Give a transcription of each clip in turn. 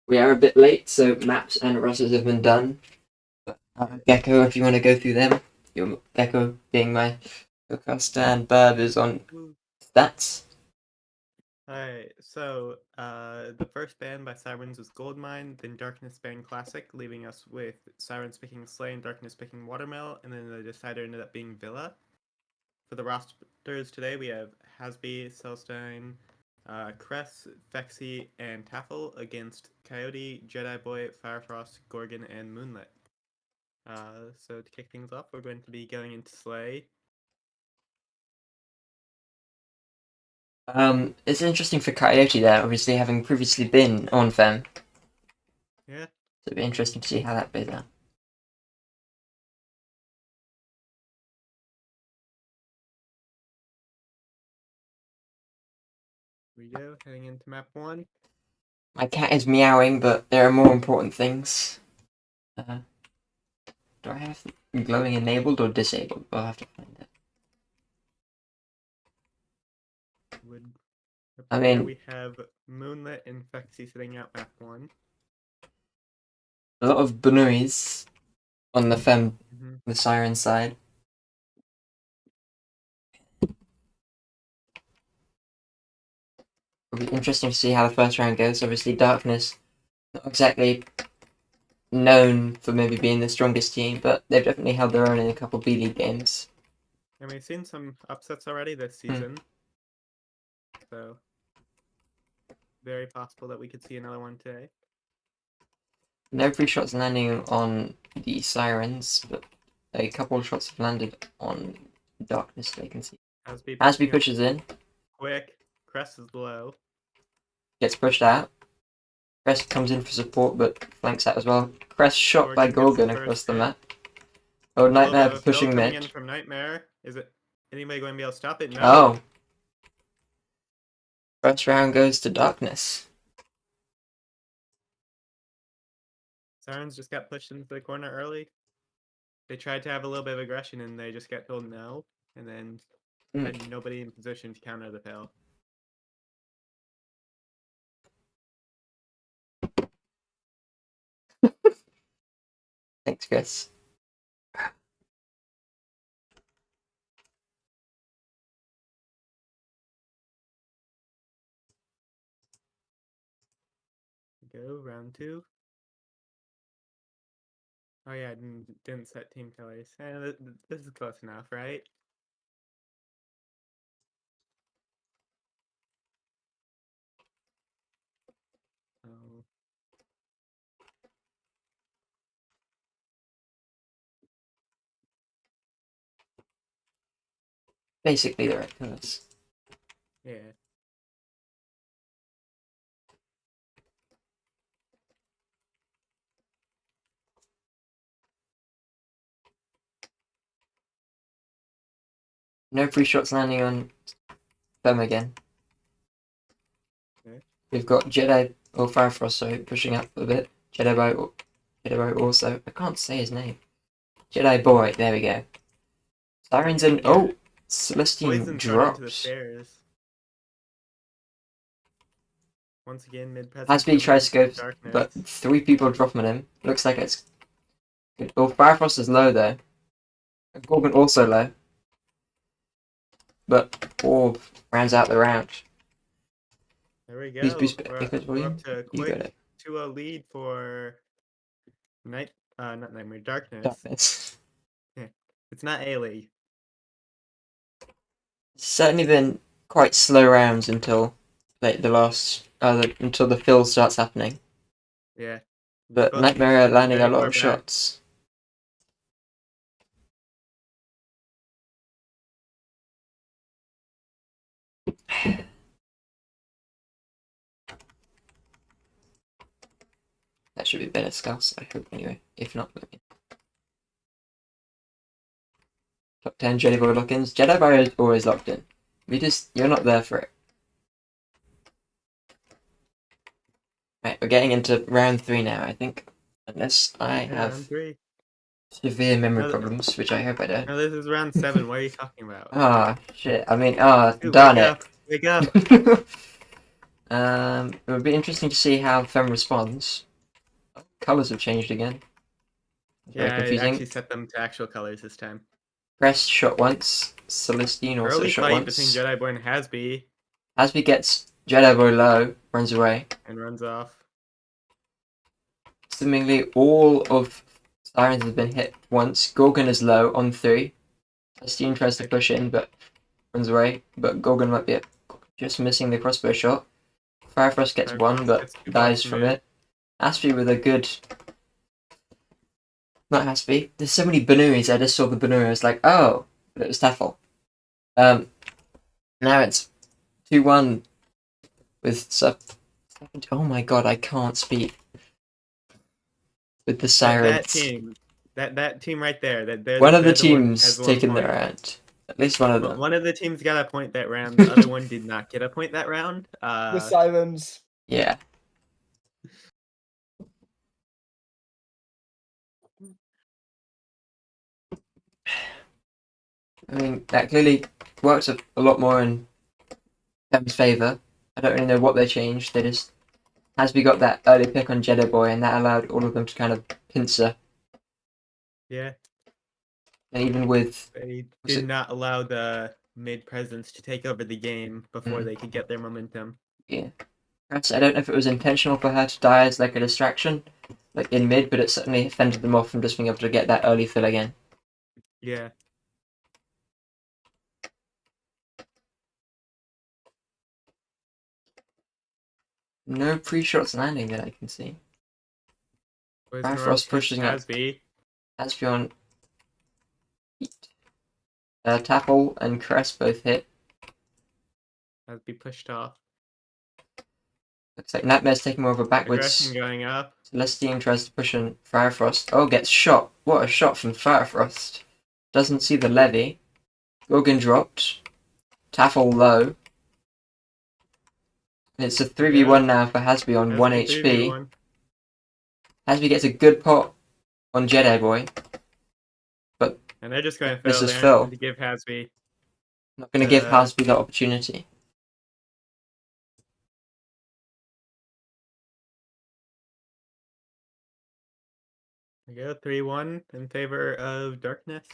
We are a bit late, so maps and rosters have been done. Gecko, if you want to go through them. Your Gecko being my co-caster and Burb is on stats. Alright, so the first ban by Sirens was Goldmine, then Darkness banned Classic, leaving us with Sirens picking Slay and Darkness picking Watermill, and then the decider ended up being Villa. For the rosters today, we have Hasby, Celstein, Cress, Fexy, and Taffel against Coyote, Jedi Boy, Firefrost, Gorgon, and Moonlit. So to kick things off, we're going to be going into Slay. It's interesting for Coyote there, obviously having previously been on Fem. Yeah. So it'll be interesting to see how that plays out. Here we go, heading into map 1. My cat is meowing, but there are more important things. Do I have glowing enabled or disabled? I'll have to find it. I mean, we have Moonlit and Fexy sitting out map 1. a lot of Benois on the Fem, the Siren side. It'll be interesting to see how the first round goes. Obviously, Darkness, not exactly known for maybe being the strongest team, but they've definitely held their own in a couple B League games. And we've seen some upsets already this season. So, very possible that we could see another one today. No free shots landing on the Sirens, but a couple of shots have landed on Darkness vacancy. Asby pushes in. Quick. Crest is low. Gets pushed out. Crest comes in for support, but flanks out as well. Crest shot by Gorgon across the map. Oh, Nightmare pushing mid. In from Nightmare. Is it anybody going to be able to stop it? No. Oh. First round goes to Darkness. Sirens just got pushed into the corner early. They tried to have a little bit of aggression and they just got told no. And then had nobody in position to counter the fail. Thanks, Chris. Go round 2. Oh yeah, didn't set team colors. This is close enough, right? Oh. Basically the right colors. Yeah. No free shots landing on them again. Okay. We've got Jedi, or Firefrost, sorry, pushing up a bit. Jedi Boy also. I can't say his name. Jedi Boy, there we go. Sirens in. Oh! Celestine drops. Once again, mid presence. Hasby tries to go, but 3 people drop on him. Looks like it's good. Oh, Firefrost is low though. Gorgon also low. But Orb rounds out the round. There we go. We're up to a quick 2-0 lead for not Nightmare, Darkness. It's not A-League. It's certainly been quite slow rounds until like the last until the fill starts happening. Yeah. But Nightmare are landing a lot of shots. That should be better scouts, I hope anyway. If not, let me. Top 10 Jedi Boy lock-ins. Jedi Boy is always locked in. You're not there for it. Right, we're getting into round 3 now, I think. Unless I have severe memory problems, which I hope I don't. No, this is round 7. What are you talking about? Ah, shit. I mean, darn it. Wake up. It would be interesting to see how Fem responds. Colors have changed again. Very Yeah, I confusing. actually set them to actual colors this time. Crest shot once. Celestine also Early shot fight between once. Jedi Boy and Hasby Hasby gets Jedi Boy low, runs away. and runs off. Seemingly all of Sirens have been hit once. Gorgon is low on 3. Celestine tries to push in, but runs away. But Gorgon might be just missing the crossbow shot. Firefrost gets one, Frost but gets 2 dies bullets from from it. Aspie with a good... Not Aspie. There's so many Banuis. I just saw the Banui. I was like, oh, but it was Tefel. Now it's 2-1 with sub. Oh my god, I can't speak. With the That Sirens. team, that team right there, they're One of the they're the one that teams has 1 taken the point. round. At least one of them. One of the teams got a point that round. The other one did not get a point that round. The Sirens. Yeah. I mean, that clearly works a lot more in Fem's favour. I don't really know what they changed. They just... Hasby got that early pick on Jedi Boy, and that allowed all of them to kind of pincer. Yeah, And even with... they Was did it- not allow the mid presence to take over the game before they could get their momentum. Yeah. Perhaps I don't know if it was intentional for her to die as like a distraction, like in mid, but it certainly fended them off from just being able to get that early fill again. Yeah. No pre-shots landing that I can see. Poison Frost Orbs pushing up. Hasby. Aspeon heat. Tapple and Crest both hit. Hasby pushed off. Looks like Nightmare's taking more of a backwards. Aggression going up. Celestine tries to push in Firefrost. Oh, gets shot. What a shot from Firefrost. Doesn't see the levy. Gorgon dropped. Taffel low. It's a 3v1 now for Hasby on 1 Hasby HP. 3v1. Hasby gets a good pot on Jedi Boy. And they're just going to This fail is there Phil. to give Hasby. Not going to give Hasby that opportunity. We go 3-1 in favor of Darkness.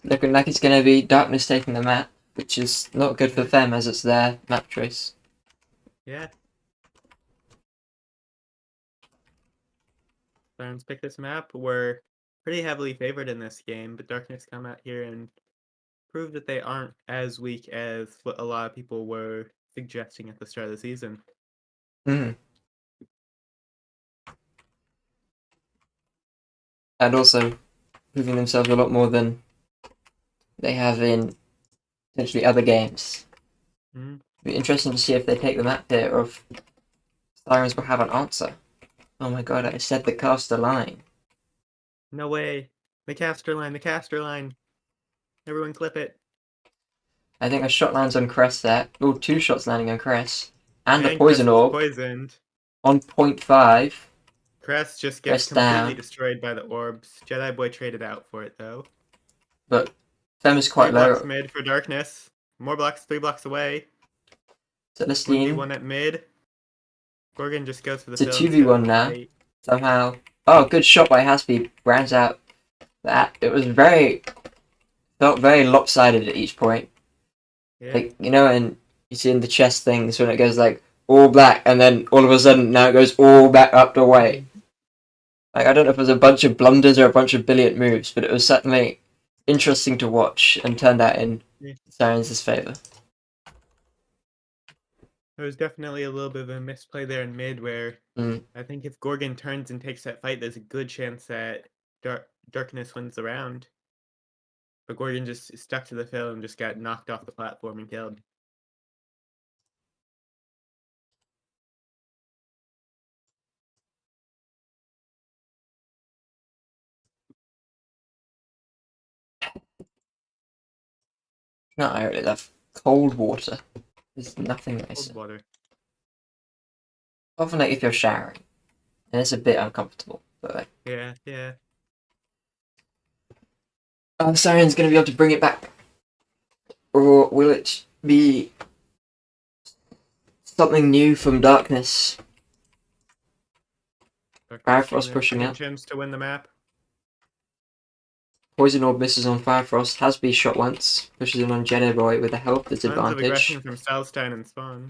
Looking like it's going to be Darkness taking the map, which is not good for Yeah. them as it's their map choice. Yeah. Sirens pick this map. We're pretty heavily favored in this game, but Darkness come out here and prove that they aren't as weak as what a lot of people were suggesting at the start of the season. Mm. And also proving themselves a lot more than they have in potentially other games. Mm. It'll be interesting to see if they take the map here or if Sirens will have an answer. Oh my god, I said the caster line. No way. The caster line, the caster line. Everyone clip it. I think a shot lands on Crest there. Oh, 2 shots landing on Crest. And a Crest poison is orb poisoned. on 0.5. Crest just gets Crest completely down. destroyed by the orbs. Jedi Boy traded out for it though. But Fem is 3 quite blocks low. mid for Darkness. More blocks, 3 blocks away. Celestine. 1v1 at mid. Gorgon just goes for the It's a fill 2v1 instead of the now. fight. Somehow. Oh, good shot by Hasby. Rounds out that. It was felt very lopsided at each point. Yeah. Like, you know, and you see in the chess things when it goes like all black and then all of a sudden now it goes all back up the way. Like, I don't know if it was a bunch of blunders or a bunch of brilliant moves, but it was certainly interesting to watch and turned out in Yeah. Sirens' favour. There was definitely a little bit of a misplay there in mid where Mm. I think if Gorgon turns and takes that fight, there's a good chance that Darkness wins the round. But Gorgon just stuck to the fill and just got knocked off the platform and killed. No, I really love cold water. There's nothing Cold nicer. water. Often like if you're showering. And it's a bit uncomfortable. But like, Yeah, yeah. Siren's gonna be able to bring it back. Or will it be Something new from Darkness. Darkness Firefrost getting their pushing second up. chance to win the map. Poison Orb misses on Firefrost. Has been shot once. Pushes in on Jedi Boy with a health Tons of disadvantage. aggression from Southstein and Spawn.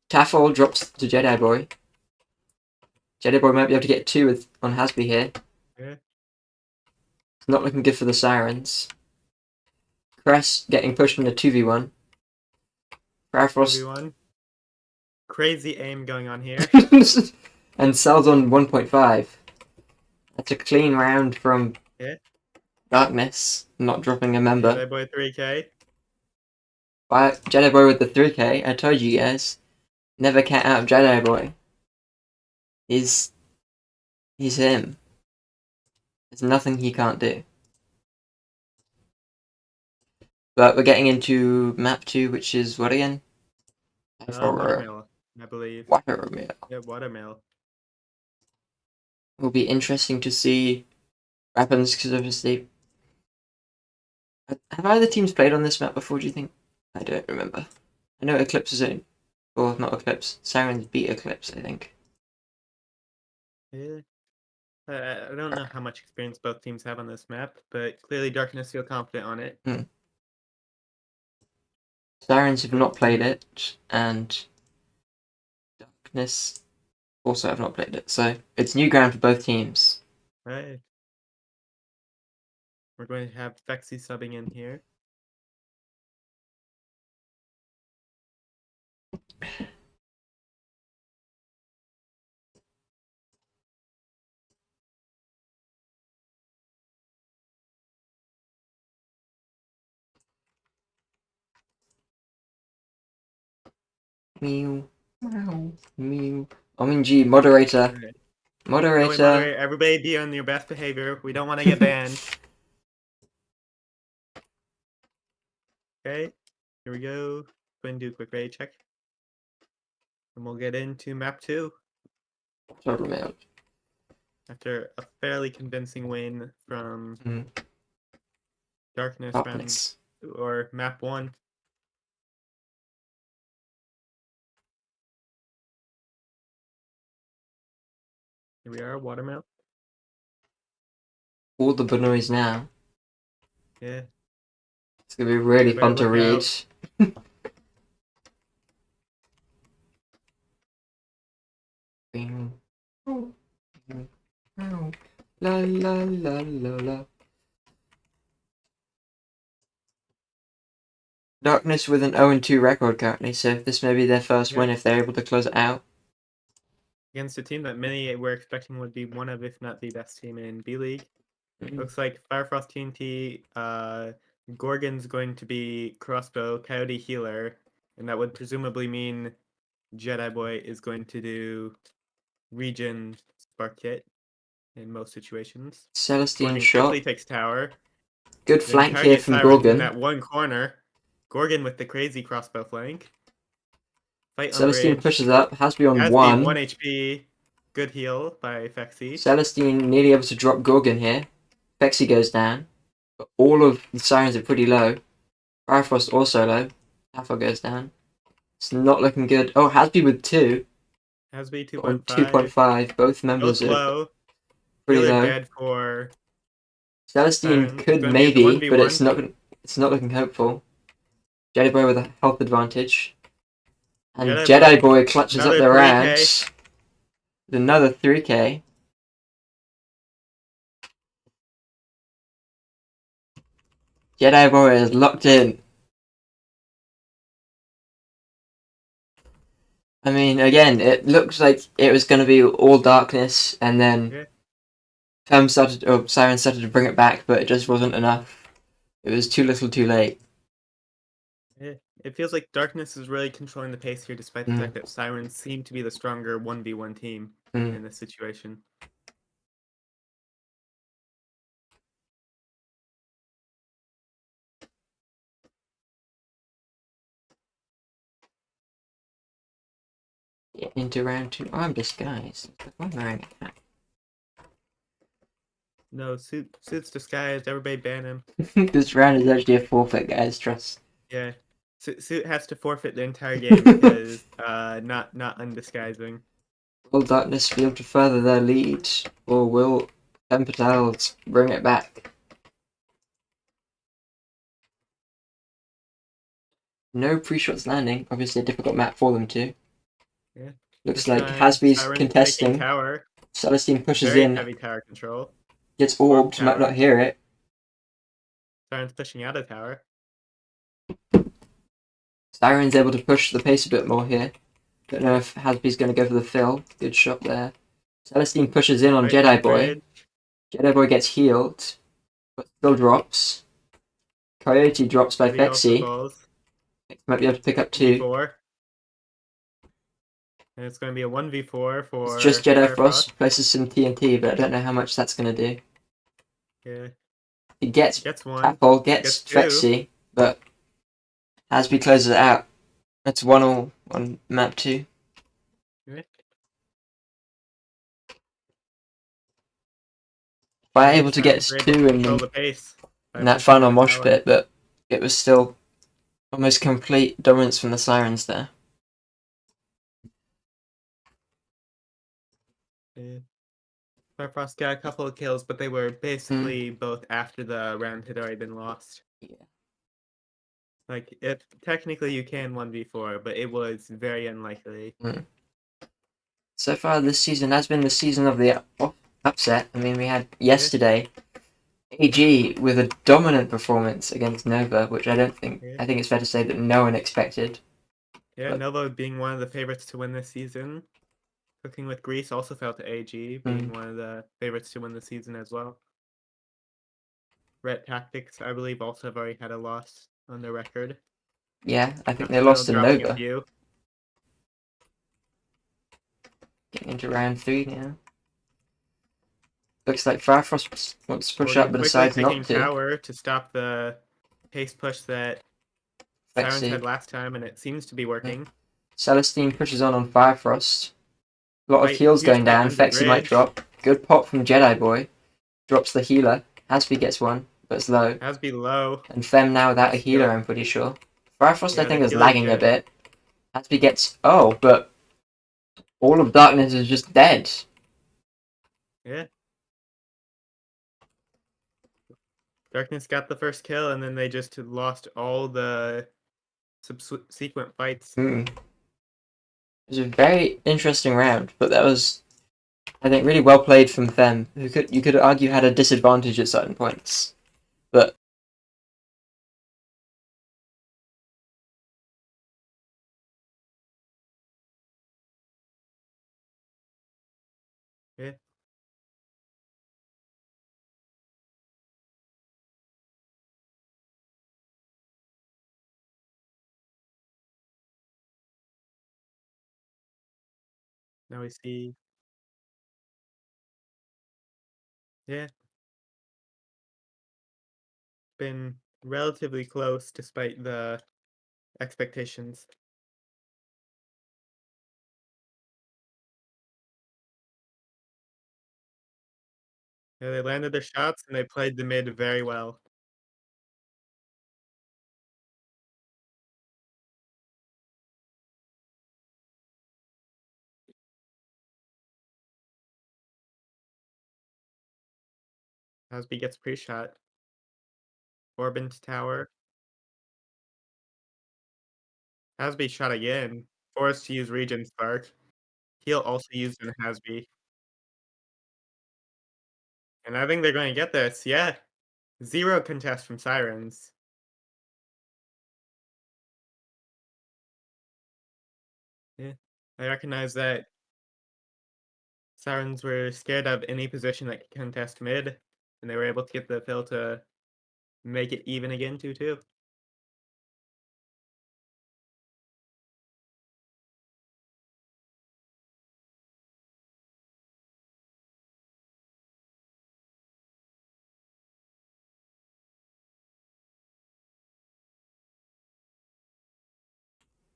Taffel drops to Jedi Boy. Jedi Boy might be able to get two on Hasby here. Yeah. It's not looking good for the Sirens. Crest getting pushed in a 2v1. Firefrost 2v1. Crazy aim going on here. and sells on 1.5. That's a clean round from Yeah. Darkness, not dropping a member. Jedi Boy 3k. Jedi Boy with the 3k, I told you guys. Never count out Jedi Boy. He's him. There's nothing he can't do. But we're getting into map 2, which is what again? Watermill, I believe. Watermill. Yeah, Watermill. It will be interesting to see what happens because obviously. Have either teams played on this map before, do you think? I don't remember. I know Eclipse is in. Or not Eclipse. Sirens beat Eclipse, I think. Yeah. I don't know how much experience both teams have on this map, but clearly Darkness feel confident on it. Sirens have not played it, and Darkness also have not played it. So it's new ground for both teams. Right. We're going to have Fexy subbing in here. Mew, meow, mew. OMG, moderator. Right. Moderator. Everybody be on your best behavior. We don't want to get banned. Okay. Here we go. Go ahead and do a quick raid check. And we'll get into map 2. Watermill. After a fairly convincing win from Darkness Darkness. or map 1. Here we are, Watermill. All the Benoys now. Yeah. It's gonna be really fun to Look read. out. La la la la la. Darkness with an 0-2 record currently, so this may be their first win if they're able to close it out. Against a team that many were expecting would be one of, if not the best team in B League. Looks like Firefrost TNT, Gorgon's going to be crossbow, Coyote healer, and that would presumably mean Jedi Boy is going to do regen spark kit in most situations. Celestine Gorgon shot. quickly takes tower. Good Then flank here targets from Sirens in Gorgon. that one corner. Gorgon with the crazy crossbow flank. Fight on Celestine bridge. pushes up, Hasby on Has 1. 1 HP. Good heal by Fexy. Celestine nearly able to drop Gorgon here. Fexy goes down. But all of the Sirens are pretty low. Firefrost also low. Alpha goes down. It's not looking good. Oh, Hasby with 2. Hasby On 2.5. 2.5. Both members Both are low. pretty Healer low. dead for Celestine Sirens. could Going to use the maybe, but 1v1. it's not looking hopeful. Jedi Boy with a health advantage. And Jedi Jedi Boy, Boy clutches up another the 3K. rounds. With another 3k. Jedi Boy is locked in. I mean, again, it looks like it was going to be all darkness, and then Sirens started to bring it back, but it just wasn't enough. It was too little, too late. It feels like Darkness is really controlling the pace here, despite the fact that Sirens seem to be the stronger 1v1 team in this situation. Into round 2. Oh, I'm disguised. Why am I wearing a hat? No, suits disguised. Everybody ban him. This round is actually a forfeit, guys. Trust. Yeah. Suit has to forfeit the entire game because not undisguising. Will Darkness be able to further their lead, or will Tempetals bring it back? No pre-shots landing. Obviously a difficult map for them too. Yeah. Looks This like time, Hasby's Sirens taking contesting. tower. Celestine pushes Very in, heavy tower control. gets Orb orbed, might not tower. hear it. Sirens pushing out of tower. Siren's able to push the pace a bit more here. Don't know if Hasby's going to go for the fill. Good shot there. Celestine pushes in on Right on Jedi Boy. bridge. Jedi Boy gets healed, but still drops. Coyote drops by Heavy also Fexi. falls. Might be able to pick up two. V4. And it's going to be a 1v4 It's for just Jedi Firefrost. Frost, places some TNT, but I don't know how much that's going to do. Yeah. He gets one. Apple, gets Gets two. Fexi, but Hasby closes it out. That's 1-1 on map 2. Yeah. By And able to get Sirens were able two control the pace by in that pushing out final of mosh tower. pit, but it was still almost complete dominance from the Sirens there. Yeah. Firefrost got a couple of kills, but they were basically both after the round had already been lost. Yeah. Like, technically you can 1v4, but it was very unlikely. So far this season has been the season of the upset. I mean, we had yesterday AG with a dominant performance against Nova, which I think it's fair to say that no one expected. Yeah, but Nova being one of the favorites to win this season. Cooking with Greece also fell to AG, being one of the favorites to win the season as well. Red Tactics, I believe, also have already had a loss on their record. Yeah, I think they lost to dropping Nova. a few. Getting into round 3 now. Looks like Firefrost wants to push up, but decides not to. Tower to stop the pace push that Sirens had last time, and it seems to be working. Celestine pushes on Firefrost. A lot of heals going down. Fexi might drop. Good pop from Jedi Boy. Drops the healer. Hasby gets one, but it's low. Hasby low. And Fem now without a healer, I'm pretty sure. Firefrost, I think, is lagging a bit. Hasby gets... Oh, but all of Darkness is just dead. Yeah. Darkness got the first kill, and then they just lost all the subsequent fights. It was a very interesting round, but that was, I think, really well played from Fem, who you could argue had a disadvantage at certain points. But yeah. Now we see. Yeah. Been relatively close despite the expectations. Yeah, they landed their shots and they played the mid very well. Hasby gets pre-shot. Orbin's tower. Hasby shot again. Forced to use Regen Spark. He'll also use in Hasby. And I think they're going to get this. Yeah. 0 contest from Sirens. Yeah. I recognize that Sirens were scared of any position that could contest mid, and they were able to get the fill to make it even again 2-2.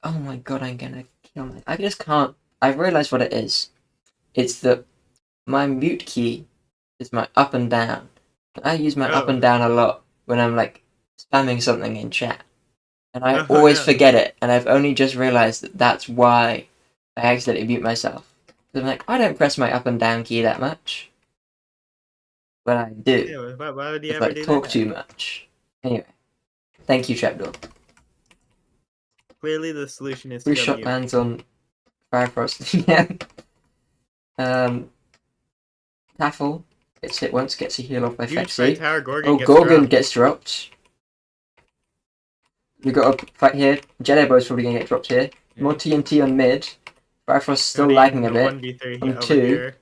oh my god, I'm gonna kill my... I just can't... I've realised what it is. It's that my mute key is my up and down. I use my up and down a lot when I'm, like, spamming something in chat. and I Oh always no. forget it, and I've only just realised that that's why I accidentally mute myself. 'Cause I'm like, I don't press my up and down key that much, but I do Yeah, why would you if ever I do talk that? too much. Anyway, thank you, Trapdoor. Clearly, the solution is to Three go shot mute. lands on Firefrost. Yeah. Taffel gets hit once, gets a heal off by Huge fight Fexy. tower. Gorgon Oh, gets Gorgon dropped. gets dropped. We got a fight here. Jedi Boy's probably gonna get dropped here. More Yeah. TNT on mid. Firefrost still Cody in lagging a a bit. 1v3 On over 2. here.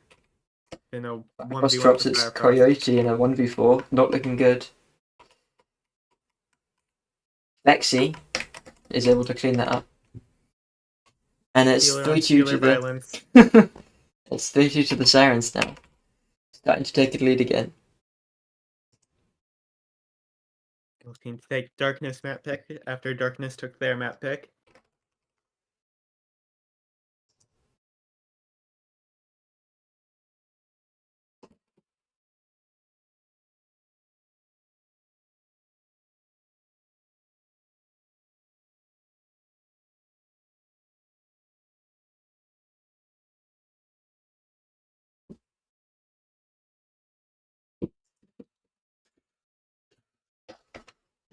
In a Firefrost 1v1 drops for its Firefrost. Coyote in a 1v4. Not looking good. Lexi is able to clean that up. And it's Healer on 3-2 to Stealer the... violence. It's 3-2 to the Sirens now. Starting to take a lead again. Looking to take Darkness map pick after Darkness took their map pick.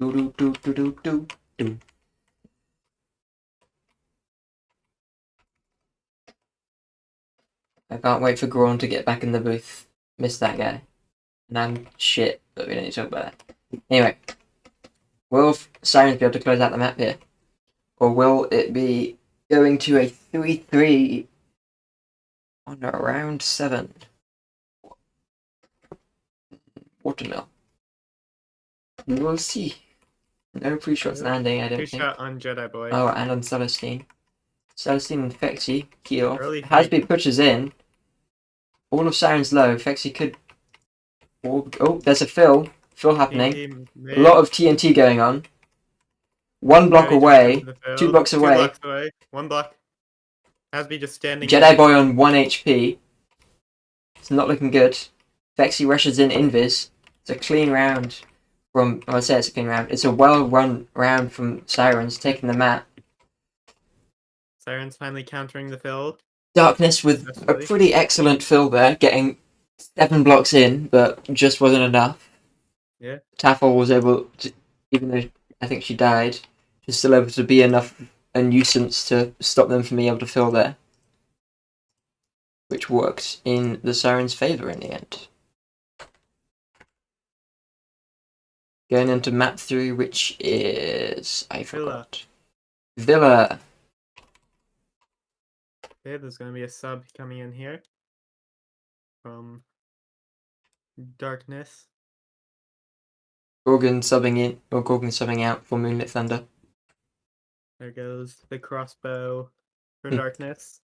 Do do do do do do do. I can't wait for Grawn to get back in the booth. Miss that guy. And I'm shit, but we don't need to talk about that. Anyway, will Sirens be able to close out the map here? Or will it be going to a 3-3 on round 7? Watermill. We will see. No pre-shots landing, I don't think. 2-shot on Jedi Boy. Oh, and on Celestine. Celestine and Fexy. Keel. Early fight. Hasby pushes in. All of Sirens low. Fexy could... Oh, there's a fill. Fill happening. TNT A lot mid. of TNT going on. 1 block Cody jumped into away. the 2 field. blocks 2 away. blocks away. 1 block. Hasby just standing Jedi in. Boy on 1 HP. It's not looking good. Fexy rushes in Invis. It's a clean round from... Well, I say it's a clean round. It's a well-run round from Sirens, taking the map. Sirens finally countering the fill. Darkness with a pretty excellent fill there, getting 7 blocks in, but just wasn't enough. Yeah. Taffel was able to, even though I think she died, she's still able to be enough a nuisance to stop them from being able to fill there. Which worked in the Sirens' favour in the end. Going into map 3, which is... I forgot. Villa. Okay, there's going to be a sub coming in here. From Darkness. Gorgon subbing in, or Gorgon subbing out for Moonlit Thunder. There goes the crossbow for Darkness.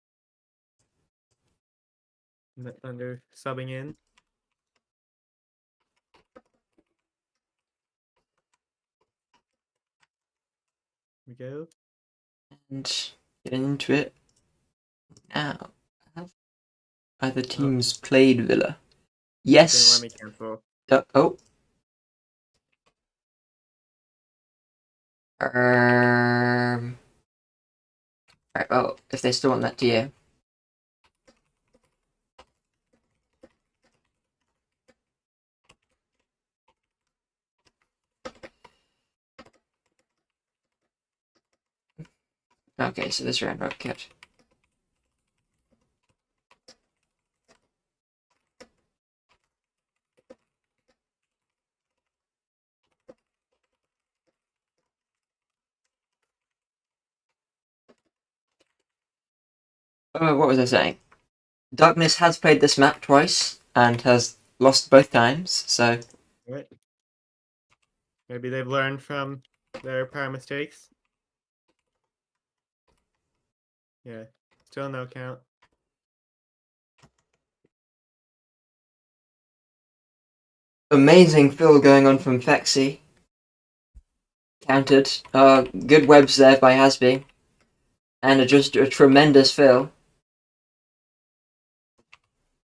Moonlit Thunder subbing in. We go. And getting into it now. Have either teams played Villa? Yes. Didn't let me cancel. Oh. Right, well, if they still want that DO. Okay, so this round won't catch. Oh, what was I saying? Darkness has played this map twice and has lost both times, so... Right. Maybe they've learned from their prior mistakes. Yeah. Still no count. Amazing fill going on from Fexy. Countered. Good webs there by Hasby. And just a tremendous fill.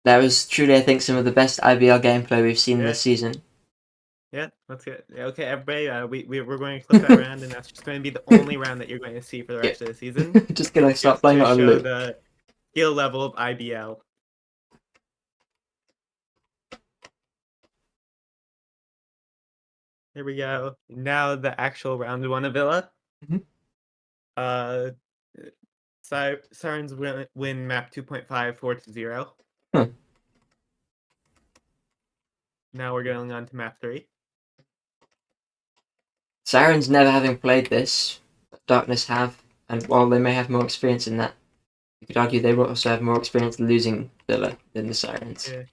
That was truly, I think, some of the best IBL gameplay we've seen this season. Yeah, let's get okay, everybody. We're going to clip that round, and that's just going to be the only round that you're going to see for the Yeah. rest of the season, Just gonna start just playing to it on show loop. the skill level of IBL. Here we go. Now the actual round one of Villa. Mhm. Uh, Sirens win map 2.5 4-0. Huh. Now we're going on to map 3. Sirens never having played this, Darkness have, and while they may have more experience in that, you could argue they will also have more experience losing Villa than the Sirens. Yeah.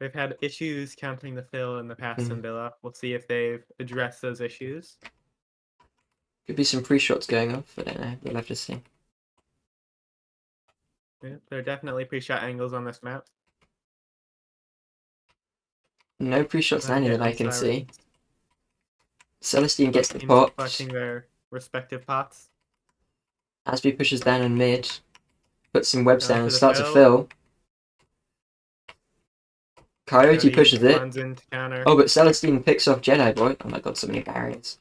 They've had issues countering the fill in the past in Mm. Villa. We'll see if they've addressed those issues. Could be some free shots going off, I don't know, we'll have to see. Yeah, there are definitely pre-shot angles on this map. No pre-shots Not landing yet that I on can see. Sirens. Celestine gets the Teams are pot. clutching their respective pots. Asby pushes down in mid, puts some webs Going down for and the starts to fill. fill. Coyote Cody pushes it. runs into counter. Oh, but Celestine picks off Jedi Boy. Oh my god, so many barriers.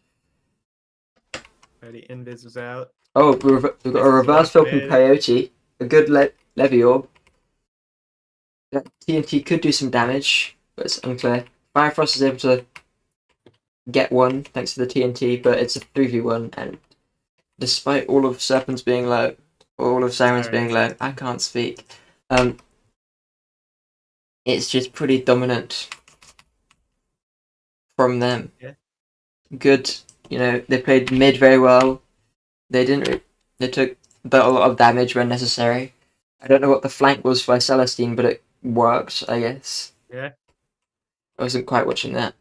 Cody invis was out. Oh, we've got a This is reverse rough fill from mid. Coyote. A good Levy Orb. That TNT could do some damage, but it's unclear. Firefrost is able to get one thanks to the TNT, but it's a 3v1, and despite all of Serpents being low, all of Sirens being low, I can't speak. It's just pretty dominant from them. Yeah. Good, they played mid very well. They didn't. They took a lot of damage when necessary. I don't know what the flank was by Celestine, but it worked, I guess. Yeah. I wasn't quite watching that.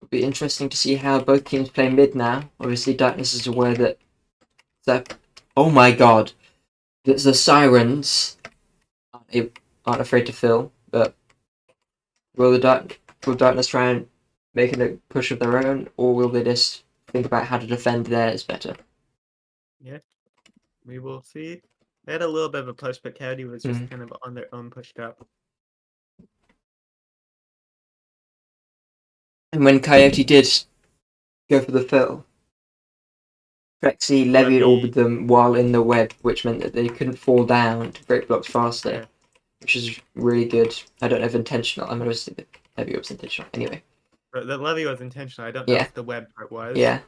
It'll be interesting to see how both teams play mid now. Obviously, Darkness is aware that oh my god, the Sirens aren't afraid to fill, but will Darkness try and make a push of their own, or will they just think about how to defend theirs better? Yeah. We will see. They had a little bit of a push, but Coyote was just kind of on their own pushed up. And when Coyote did go for the fill, Trexie levied orbited them while in the web, which meant that they couldn't fall down to break blocks faster, which is really good. I don't know if intentional. I'm going to say the levy orb's intentional. Anyway. The levy was intentional. I don't know if the web part was. Yeah.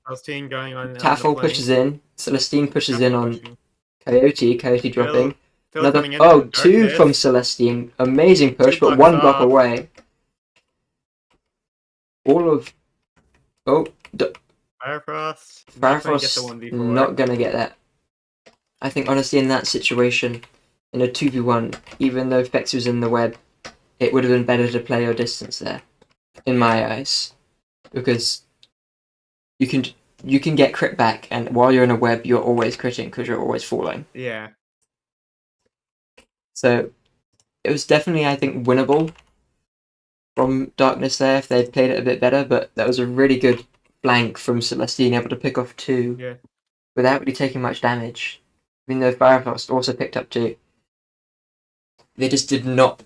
I was seeing going on the Taffel flank. pushes in. Celestine pushes in on pushing. Coyote. Coyote dropping. Phil Another. coming in Oh, from two Darkness. from Celestine. Amazing push, but blocks one block off. away. All of. Oh. Firefrost. Firefrost not going to get that. I think, honestly, in that situation, in a 2v1, even though Fex was in the web, it would have been better to play your distance there, in my eyes. Because you can get crit back, and while you're in a web, you're always critting because you're always falling. Yeah. So it was definitely, I think, winnable from Darkness there if they'd played it a bit better, but that was a really good flank from Celestine, able to pick off two without really taking much damage. Even though Firefrost also picked up two. They just did not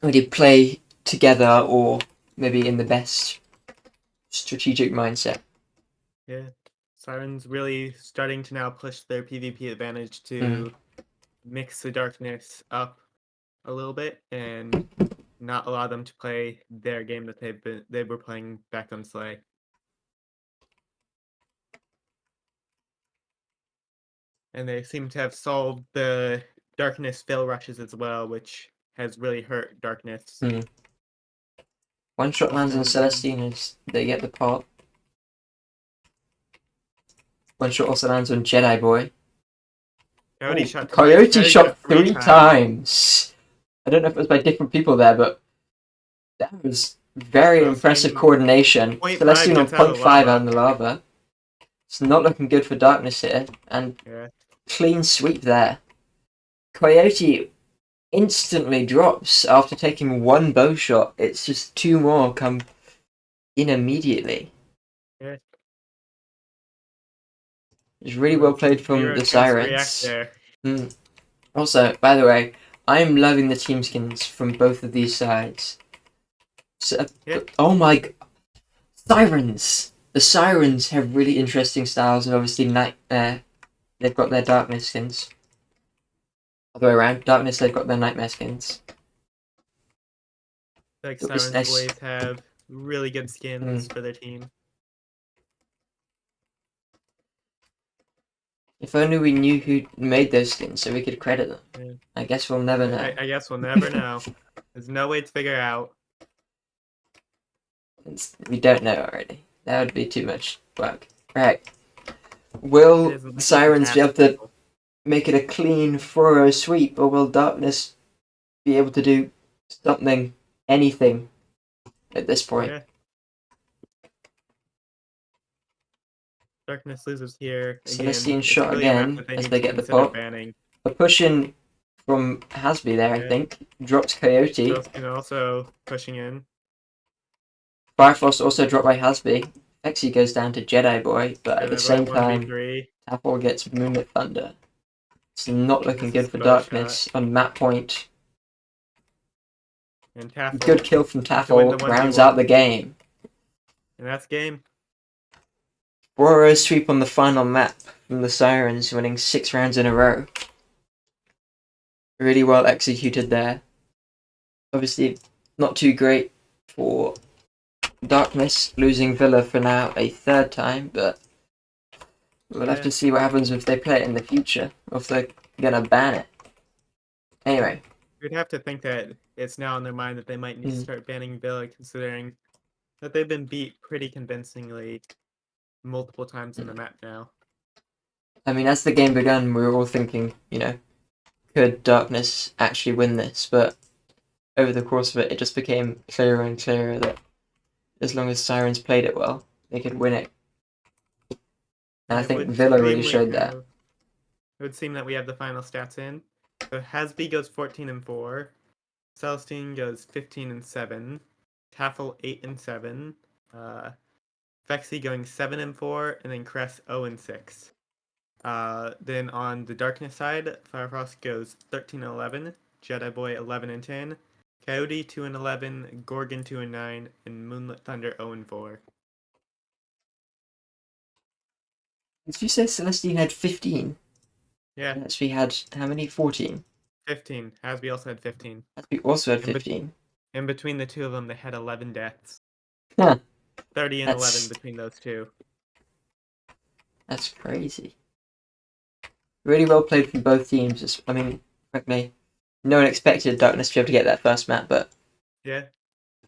really play together or maybe in the best strategic mindset. Yeah. Sirens really starting to now push their PvP advantage to mix the Darkness up a little bit and not allow them to play their game that they were playing back on Slay. And they seem to have solved the Darkness fail rushes as well, which has really hurt Darkness. One shot lands on Celestine as they get the pot. One shot also lands on Jedi Boy. Coyote shot three times. I don't know if it was by different people there, but that was very impressive coordination. Celestine on 0.5 out in the lava. It's not looking good for Darkness here, and clean sweep there. Coyote instantly drops after taking one bow shot. It's just two more come in immediately. It's really well played from Zero the chance to react Sirens. there. Also, by the way, I'm loving the team skins from both of these sides. So, Yeah. oh my, Sirens! The Sirens have really interesting styles, and obviously they've got their Darkness skins. Other way around, Darkness, they've got their Nightmare skins. Like It was Sirens nice. always have really good skins for their team. If only we knew who made those skins so we could credit them. Yeah. I guess we'll never know. I guess we'll never know. There's no way to figure out. We don't know already. That would be too much work. Right. Will It isn't the like we can Sirens be ask able to people. make it a clean 4-0 sweep, or will Darkness be able to do something, anything, at this point? Yeah. Darkness loses here again. Celestine It's shot really a map again that they as need they to get the consider pop. banning. A push in from Hasby there, I Yeah. think. Drops Coyote. Celestine also pushing in. Firefrost also dropped by Hasby. Lexi goes down to Jedi Boy, but at the Jedi Boy same time, 1v3. Apple gets Moonlit Thunder. It's not looking This is good for bow Darkness on map point. And Taffel Good kill from to win the Taffel, rounds 1v1. out the game. And that's game. 4-0 sweep on the final map from the Sirens, winning 6 rounds in a row. Really well executed there. Obviously, not too great for Darkness, losing Villa for now a third time, but we'll have to see what happens if they play it in the future, or if they're gonna ban it. Anyway. We'd have to think that it's now in their mind that they might need to start banning Villa, considering that they've been beat pretty convincingly multiple times in the map now. I mean, as the game began, we were all thinking, could Darkness actually win this? But over the course of it, it just became clearer and clearer that as long as Sirens played it well, they could win it. And I think Villa really showed that. It would seem that we have the final stats in. So Hasby goes 14-4. Celestine goes 15-7. Taffel 8-7. Fexy going 7-4, and then Cress 0-6. Then on the Darkness side, Firefrost goes 13-11, Jedi Boy 11-10, Coyote 2-11, Gorgon 2-9, and Moonlit Thunder 0-4. Did you say Celestine had 15? Yeah. Hasby had how many? 14? 15. Hasby also had 15. Hasby also had 15. In between the two of them, they had 11 deaths. Huh. 30 and 11 between those two. That's crazy. Really well played from both teams. I mean, no one expected Darkness to be able to get that first map, but yeah,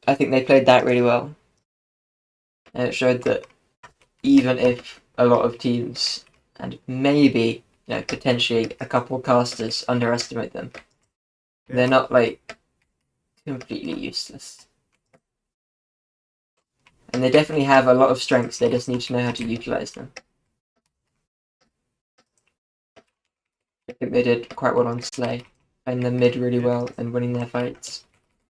I think they played that really well. And it showed that even if a lot of teams, and maybe, potentially a couple casters underestimate them, they're not, completely useless. And they definitely have a lot of strengths, they just need to know how to utilize them. I think they did quite well on Slay, playing the mid really well and winning their fights.